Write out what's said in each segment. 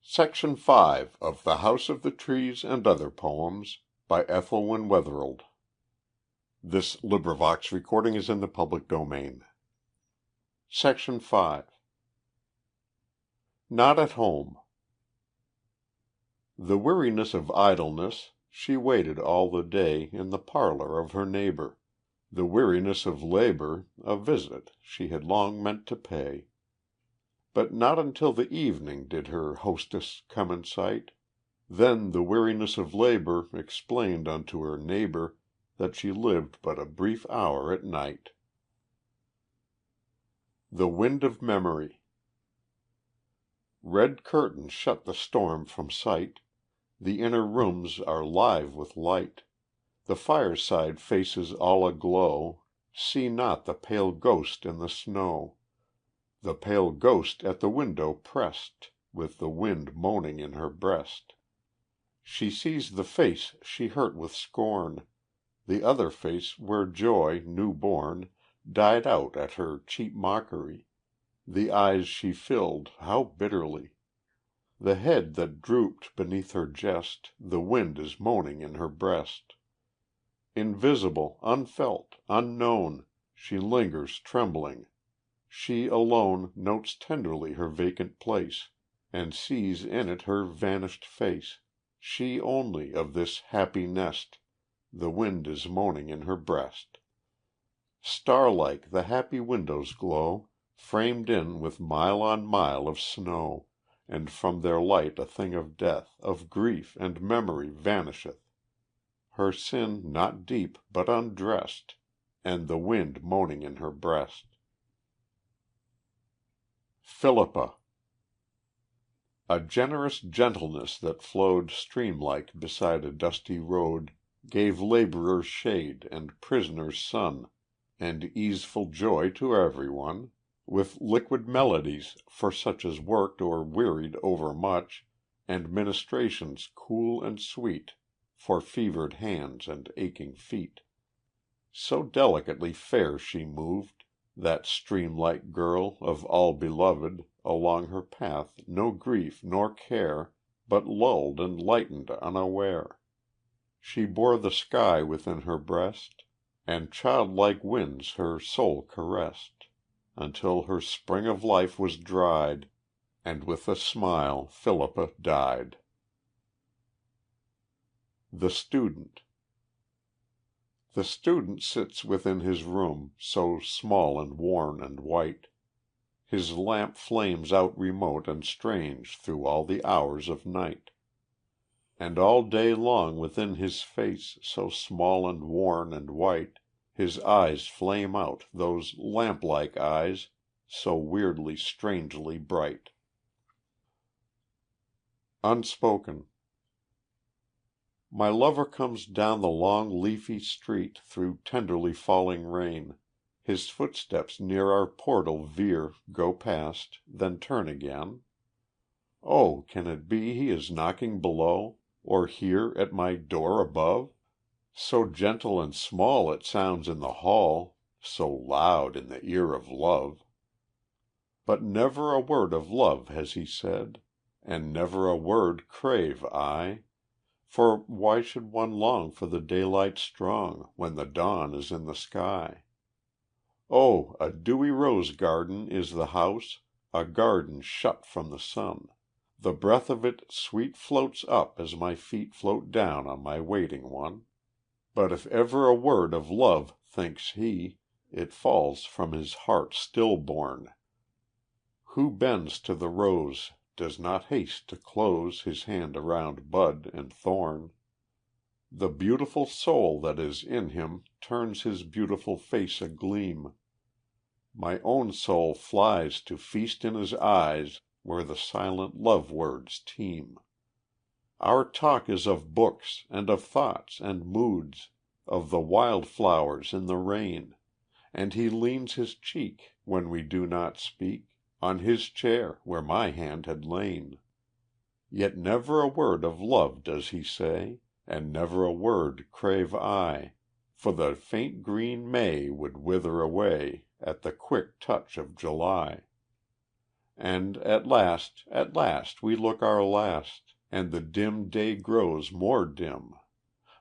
Section 5 of The House of the Trees and Other Poems by Ethelwyn Wetherald. This recording is in the public domain. Section 5. Not at Home. The weariness of idleness, she waited all the day in the parlor of her neighbor. The weariness of labor, a visit she had long meant to pay. But not until the evening did her hostess come in sight. Then the weariness of labor explained unto her neighbor that she lived but a brief hour at night. The Wind of Memory. Red curtains shut the storm from sight. The inner rooms are live with light. The fireside faces all aglow. See not the pale ghost in the snow. The pale ghost at the window pressed, with the wind moaning in her breast. She sees the face she hurt with scorn, the other face where joy, new born, died out at her cheap mockery. The eyes she filled, how bitterly! The head that drooped beneath her jest, the wind is moaning in her breast. Invisible, unfelt, unknown, she lingers trembling. She alone notes tenderly her vacant place, and sees in it her vanished face. She only of this happy nest, the wind is moaning in her breast. Starlike the happy windows glow, framed in with mile on mile of snow, and from their light a thing of death, of grief and memory vanisheth. Her sin not deep, but undressed, and the wind moaning in her breast. Philippa. A generous gentleness that flowed stream-like beside a dusty road gave laborers shade and prisoners sun, and easeful joy to everyone, with liquid melodies for such as worked or wearied overmuch, and ministrations cool and sweet for fevered hands and aching feet. So delicately fair she moved, that stream-like girl of all beloved, along her path no grief nor care, but lulled and lightened unaware. She bore the sky within her breast, and childlike winds her soul caressed, until her spring of life was dried, and with a smile Philippa died. The Student. The student sits within his room, so small and worn and white. His lamp flames out remote and strange through all the hours of night. And all day long within his face, so small and worn and white, his eyes flame out, those lamp-like eyes, so weirdly, strangely bright. Unspoken. My lover comes down the long leafy street through tenderly falling rain. His footsteps near our portal veer, go past, then turn again. Oh, can it be he is knocking below, or here at my door above? So gentle and small it sounds in the hall, so loud in the ear of love. But never a word of love has he said, and never a word crave I. For why should one long for the daylight strong, when the dawn is in the sky? Oh, a dewy rose garden is the house, a garden shut from the sun. The breath of it sweet floats up as my feet float down on my waiting one. But if ever a word of love thinks he, it falls from his heart stillborn. Who bends to the rose does not haste to close his hand around bud and thorn. The beautiful soul that is in him turns his beautiful face agleam. My own soul flies to feast in his eyes where the silent love words teem. Our talk is of books, and of thoughts and moods, of the wild flowers in the rain, and he leans his cheek, when we do not speak, on his chair where my hand had lain. Yet never a word of love does he say, and never a word crave I, for the faint green May would wither away at the quick touch of July. And at last we look our last, and the dim day grows more dim.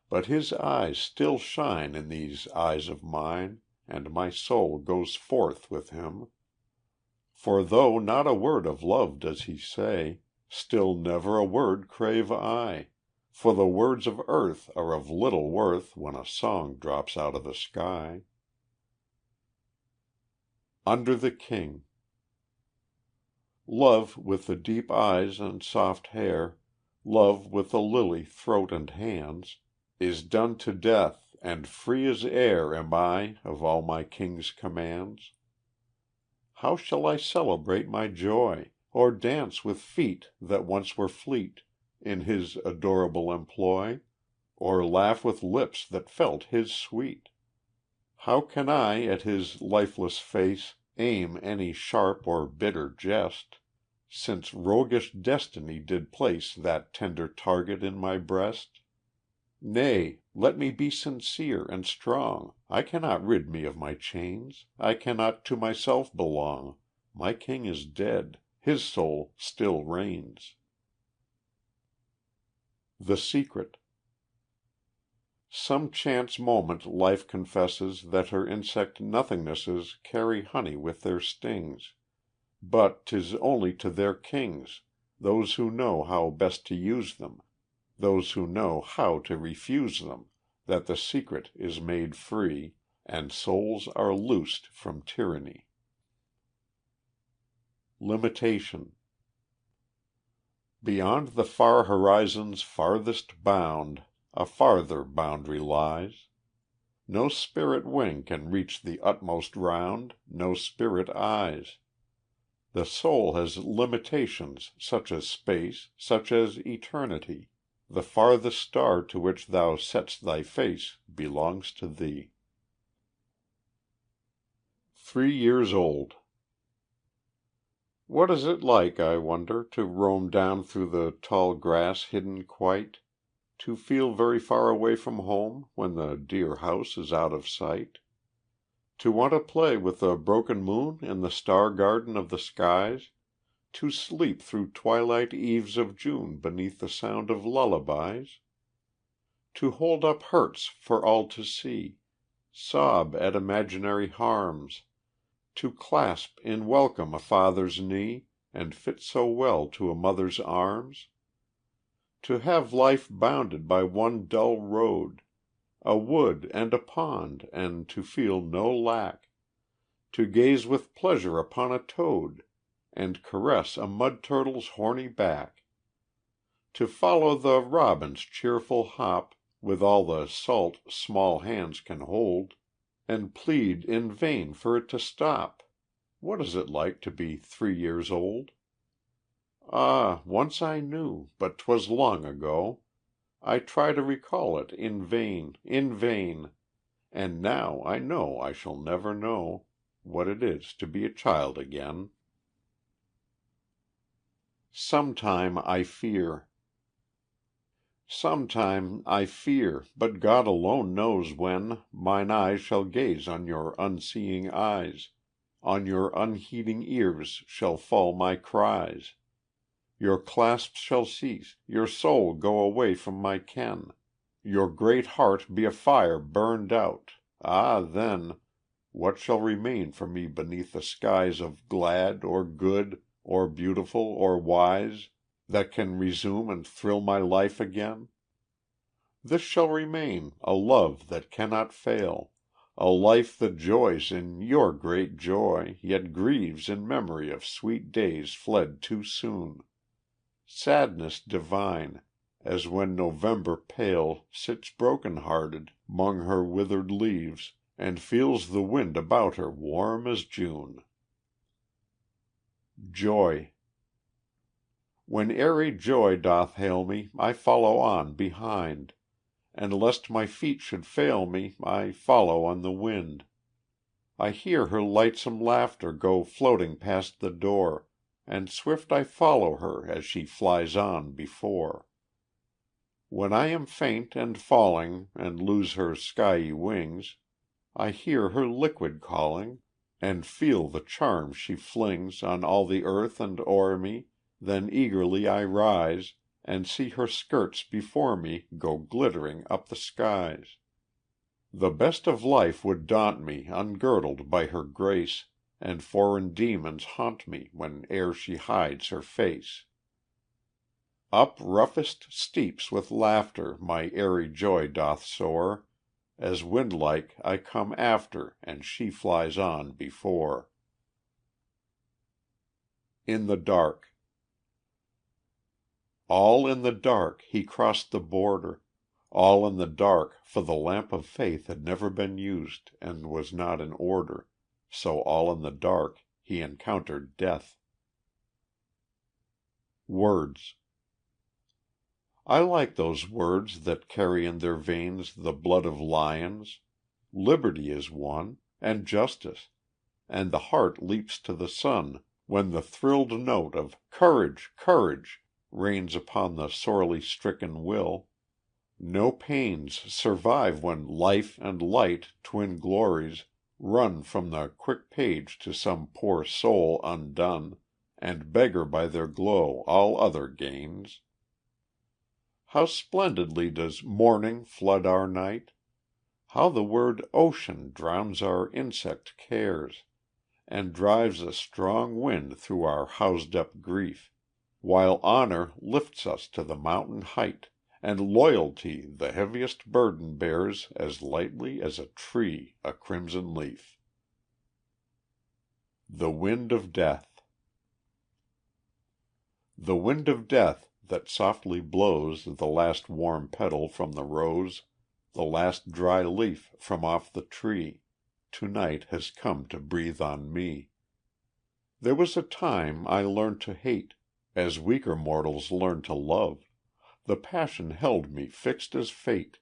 But his eyes still shine in these eyes of mine, and my soul goes forth with him. For though not a word of love does he say, still never a word crave I, for the words of earth are of little worth when a song drops out of the sky. Under the King. Love with the deep eyes and soft hair, love with the lily throat and hands, is done to death, and free as air am I of all my king's commands. How shall I celebrate my joy, or dance with feet that once were fleet, in his adorable employ, or laugh with lips that felt his sweet? How can I at his lifeless face aim any sharp or bitter jest, since roguish destiny did place that tender target in my breast? Nay, let me be sincere and strong, I cannot rid me of my chains, I cannot to myself belong, my king is dead, his soul still reigns. The Secret. Some chance moment life confesses that her insect nothingnesses carry honey with their stings, but 'tis only to their kings, those who know how best to use them, those who know how to refuse them, that the secret is made free, and souls are loosed from tyranny. Limitation. Beyond the far horizon's farthest bound a farther boundary lies. No spirit wing can reach the utmost round, no spirit eyes. The soul has limitations such as space, such as eternity. The farthest star to which thou set'st thy face belongs to thee. 3 years old. What is it like, I wonder, to roam down through the tall grass hidden quite, to feel very far away from home when the dear house is out of sight, to want to play with the broken moon in the star garden of the skies, to sleep through twilight eves of June beneath the sound of lullabies, to hold up hurts for all to see, sob at imaginary harms, to clasp in welcome a father's knee, and fit so well to a mother's arms, to have life bounded by one dull road, a wood and a pond, and to feel no lack, to gaze with pleasure upon a toad, and caress a mud turtle's horny back, to follow the robin's cheerful hop with all the salt small hands can hold, and plead in vain for it to stop. What is it like to be 3 years old? Ah, once I knew, but 'twas long ago. I try to recall it in vain, in vain, and now I know I shall never know what it is to be a child again. Sometime I fear. Sometime I fear, but God alone knows when mine eyes shall gaze on your unseeing eyes, on your unheeding ears shall fall my cries. Your clasp shall cease, your soul go away from my ken, your great heart be a fire burned out, ah, then, what shall remain for me beneath the skies of glad, or good, or beautiful, or wise, that can resume and thrill my life again? This shall remain, a love that cannot fail, a life that joys in your great joy, yet grieves in memory of sweet days fled too soon. Sadness divine, as when November pale sits broken-hearted 'mong her withered leaves, and feels the wind about her warm as June. Joy. When airy joy doth hail me, I follow on behind, and lest my feet should fail me, I follow on the wind. I hear her lightsome laughter go floating past the door, and swift I follow her as she flies on before. When I am faint and falling, and lose her skyey wings, I hear her liquid calling, and feel the charms she flings On all the earth and o'er me, then eagerly I rise, and see her skirts before me Go glittering up the skies. The best of life would daunt me Ungirdled by her grace, And foreign demons haunt me Whene'er she hides her face. Up roughest steeps with laughter My airy joy doth soar, As wind-like I come after, And she flies on before. In the Dark. All in the dark he crossed the border, All in the dark, for the lamp of faith Had never been used, and was not in order, So all in the dark he encountered death. Words. I like those words that carry in their veins The blood of lions. Liberty is one, and justice, and the heart leaps to the sun When the thrilled note of "Courage! Courage!" Rains upon the sorely stricken will. No pains survive when life and light, Twin glories, run from the quick page To some poor soul undone, And beggar by their glow all other gains. How splendidly does morning flood our night! How the word ocean drowns our insect cares, And drives a strong wind through our housed up grief, While honor lifts us to the mountain height, And loyalty the heaviest burden bears As lightly as a tree a crimson leaf. The Wind of Death. The wind of death that softly blows The last warm petal from the rose, The last dry leaf from off the tree, To-night has come to breathe on me. There was a time I learned to hate, As weaker mortals learn to love. The passion held me fixed as fate,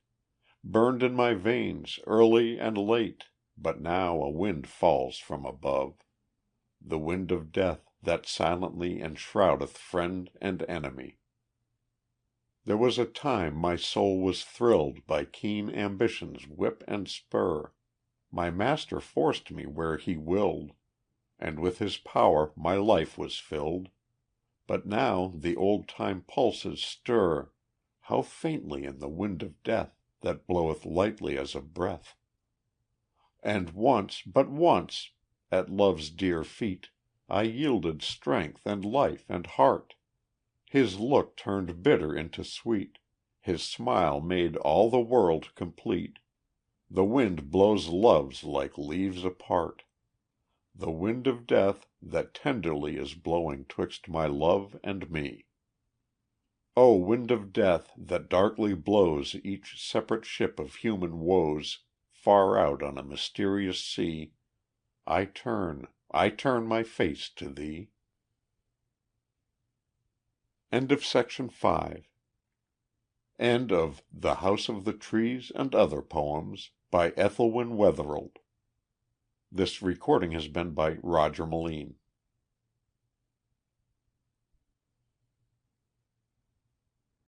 Burned in my veins early and late, But now a wind falls from above, The wind of death that silently Enshroudeth friend and enemy. There was a time my soul was thrilled By keen ambition's whip and spur. My master forced me where he willed, And with his power my life was filled. But now the old time pulses stir, How faintly in the wind of death, That bloweth lightly as a breath. And once, but once, at love's dear feet, I yielded strength and life and heart. His look turned bitter into sweet, His smile made all the world complete. The wind blows loves like leaves apart. The wind of death that tenderly Is blowing twixt my love and me. O wind of death that darkly blows Each separate ship of human woes Far out on a mysterious sea, I turn my face to thee. End of Section 5. End of The House of the Trees and Other Poems by Ethelwyn Wetherald. This recording has been by Roger Moline.